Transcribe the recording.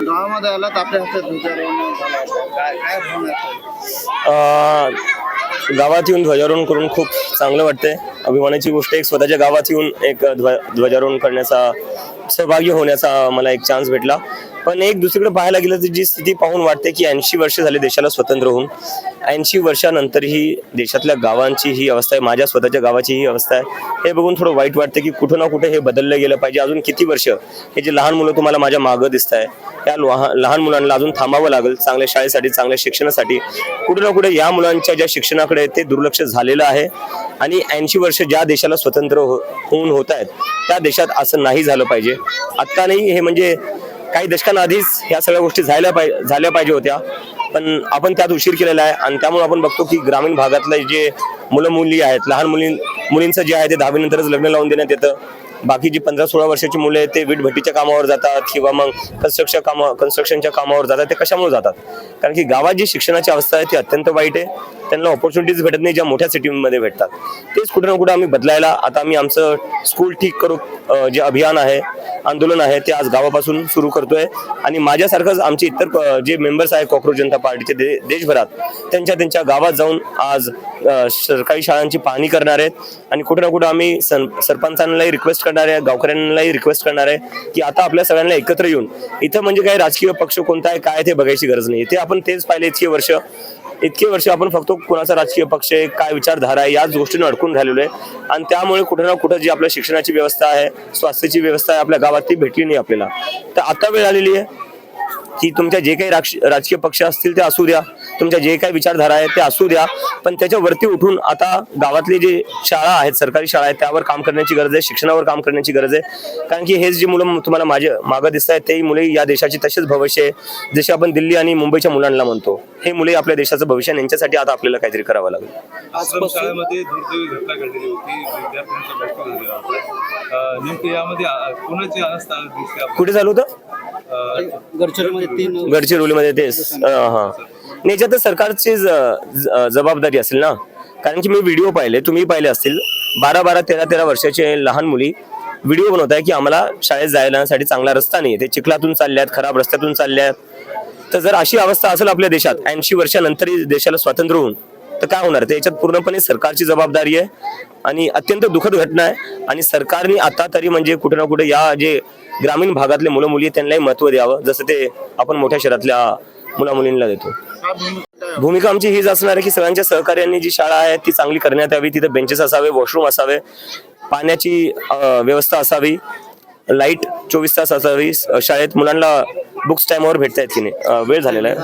गावामध्ये आलात आपल्या हस्ते ध्वजारोहण झालं. काय काय भावना आहेत? गावात येऊन ध्वजारोहण करून खूप चांगलं वाटतंय. अभिमानाची गोष्ट एक स्वतःच्या गावात येऊन एक ध्वजारोहण करण्याचा सहभागी होण्याचा मला एक चान्स भेटला. पण एक दुसरीकडे पाहायला गेलं तर जी स्थिती पाहून वाटते की 80 वर्ष झाले देशाला स्वतंत्र होऊन, 80 वर्षानंतरही देशातल्या गावांची ही अवस्था आहे, माझ्या स्वतःच्या गावाची ही अवस्था आहे. हे बघून थोडं वाईट वाटतं की कुठं ना कुठे हे बदललं गेलं पाहिजे. अजून किती वर्ष हे जे लहान मुलं तुम्हाला माझ्या मागं दिसत आहे, त्या लहान मुलांना अजून थांबावं लागेल चांगल्या शाळेसाठी, चांगल्या शिक्षणासाठी. कुठे ना कुठे या मुलांच्या ज्या शिक्षणाकडे ते दुर्लक्ष झालेलं आहे. आणि 80 वर्ष ज्या देशाला स्वतंत्र होऊन होत आहेत त्या देशात असं नाही झालं पाहिजे. आत्ता नाही, हे म्हणजे काही दशकांआधीच ह्या सगळ्या गोष्टी झाल्या पाहिजे होत्या, पण आपण त्यात उशीर केलेला आहे. आणि त्यामुळे आपण बघतो की ग्रामीण भागातले जे मुलं मुली आहेत, लहान मुलींचं जे आहे ते 10वी नंतरच लग्न लावून देण्यात येतं. बाकी जी 15-16 वर्षाची मुले आहेत ते वीटभट्टीच्या कामावर जातात किंवा मग कन्स्ट्रक्शनच्या कामावर जातात. ते कशामुळे जातात? कारण की गावात जी शिक्षणाची अवस्था आहे ती अत्यंत वाईट आहे. त्यांना ऑपॉर्च्युनिटीज भेटत नाही ज्या मोठ्या सिटीमध्ये भेटतात. तेच कुठे ना कुठे आम्ही बदलायला आता आम्ही आमचं स्कूल ठीक करू जे अभियान आहे, आंदोलन आहे, ते आज गावापासून सुरू करतोय. आणि माझ्यासारखंच आमचे इतर जे मेंबर्स आहेत कॉकरोच जनता पार्टीचे देशभरात, त्यांच्या गावात जाऊन आज सरकारी शाळांची पाहणी करणार आहेत. आणि कुठे ना कुठे आम्ही सरपंचांनाही रिक्वेस्ट करणार आहे, गावकऱ्यांनाही रिक्वेस्ट करणार आहे की आता आपल्या सगळ्यांना एकत्र येऊन इथं म्हणजे काही राजकीय पक्ष कोणता आहे काय ते बघायची गरज नाही. ते आपण तेच पाहिले इतके वर्ष आपण फक्त कोणाचा राजकीय पक्ष आहे, काय विचारधारा आहे, याच गोष्टीने अडकून झालेलो आहे. आणि त्यामुळे कुठे ना कुठे जी आपल्या शिक्षणाची व्यवस्था आहे, स्वास्थ्याची व्यवस्था आहे आपल्या गावात ती भेटली नाही आपल्याला. तर आता वेळ आलेली आहे की तुमच्या जे काही राजकीय पक्ष असतील ते असू द्या, तुमच्या जे काही विचारधारा आहे ते असू द्या, पण त्याच्यावरती उठून आता गावातले जे शाळा आहेत, सरकारी शाळा आहेत, त्यावर काम करण्याची गरज आहे, शिक्षणावर काम करण्याची गरज आहे. कारण की हेच जे मुलं तुम्हाला माझ्या मागं दिसत आहेत तेही मुले या देशाची तसेच भविष्य आहे. जसे आपण दिल्ली आणि मुंबईच्या मुलांना म्हणतो, हे मुले आपल्या देशाचं भविष्य, यांच्यासाठी आता आपल्याला काहीतरी करावं लागेल. शाळेमध्ये दुर्दैवी घटना घडलेली होती, विद्यार्थ्यांचा मृत्यू झालेला होता. नेमके यामध्ये कोणाची अवस्था दिसते? कुठे झालं होतं? गडचिरोलीमध्ये. तेच याच्यात तर सरकारची जबाबदारी असेल ना. कारण की मी व्हिडिओ पाहिले, तुम्ही पाहिले असतील, 12-12, 13-13 वर्षाचे लहान मुली व्हिडिओ बनवत आहे की आम्हाला शाळेत जाण्यासाठी चांगला रस्ता नाही, ते चिखलातून चालल्यात, खराब रस्त्यातून चालल्यात. तर जर अशी अवस्था असेल आपल्या देशात 80 वर्षानंतरही देशाला स्वातंत्र्य होऊन, तर काय होणार? ते याच्यात पूर्णपणे सरकारची जबाबदारी आहे. आणि अत्यंत दुःखद घटना आहे. आणि सरकारने आता तरी म्हणजे कुठे ना कुठे या जे ग्रामीण भागातले मुलं मुली त्यांनाही महत्त्व द्यावं, जसं ते आपण मोठ्या शहरातल्या मुला मुलींना देतो. भूमिका आमची हीच असणार आहे की सगळ्यांच्या सहकार्याने जी शाळा आहे ती चांगली करण्यात यावी. तिथे बेंचेस असावे, वॉशरूम असावे, पाण्याची व्यवस्था असावी, लाईट 24 तास असावी, शाळेत मुलांना बुक्स टाइमवर भेटतायत की नाही, वेळ झालेला आहे.